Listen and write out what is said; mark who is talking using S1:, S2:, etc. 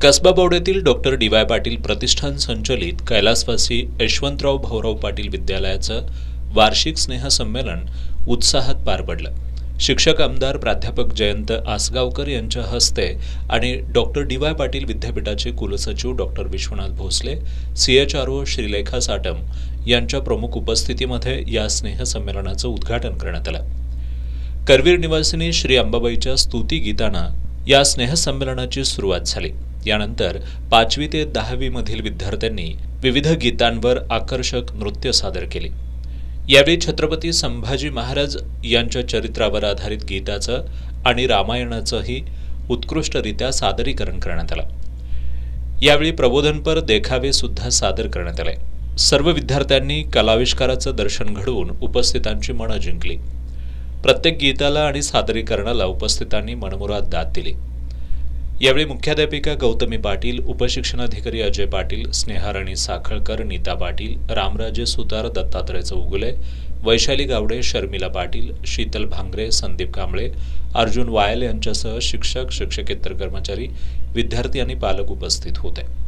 S1: कसबा बवड्यातील doctor D Y. Patil प्रतिष्ठान संचलित कैलासवासी यशवंतराव भाऊराव पाटील विद्यालयाचं वार्षिक स्नेहसंमेलन उत्साहात पार पडलं. शिक्षक आमदार प्राध्यापक जयंत आसगावकर यांच्या हस्ते आणि डॉक्टर डी.वाय. पाटील विद्यापीठाचे कुलसचिव डॉक्टर विश्वनाथ भोसले, CHRO श्रीलेखा साटम यांच्या प्रमुख उपस्थितीमध्ये या स्नेहसंमेलनाचं उद्घाटन करण्यात आलं. करवीर निवासिनी श्री अंबाबाईच्या स्तुती गीतानं या स्नेहसंमेलनाची सुरुवात झाली. यानंतर 5वी ते 10वी मधील विद्यार्थ्यांनी विविध गीतांवर आकर्षक नृत्य सादर केले. यावेळी छत्रपती संभाजी महाराज यांच्या चरित्रावर आधारित गीताचं आणि रामायणाचंही उत्कृष्टरित्या सादरीकरण करण्यात आलं. यावेळी प्रबोधनपर देखावे सुद्धा सादर करण्यात आले. सर्व विद्यार्थ्यांनी कलाविष्काराचं दर्शन घडवून उपस्थितांची मनं जिंकली. प्रत्येक गीताला आणि सादरीकरणाला उपस्थितांनी मनमुराद दाद दिली. यावेळी मुख्याध्यापिका गौतमी पाटील, उपशिक्षणाधिकारी अजय पाटील, स्नेहाराणी साखळकर, नीता पाटील, रामराजे सुतार, दत्तात्रय चौगुले, वैशाली गावडे, शर्मिला पाटील, शीतल भांगरे, संदीप कांबळे, अर्जुन वायल यांच्यासह शिक्षक, शिक्षकेतर कर्मचारी, विद्यार्थी आणि पालक उपस्थित होते.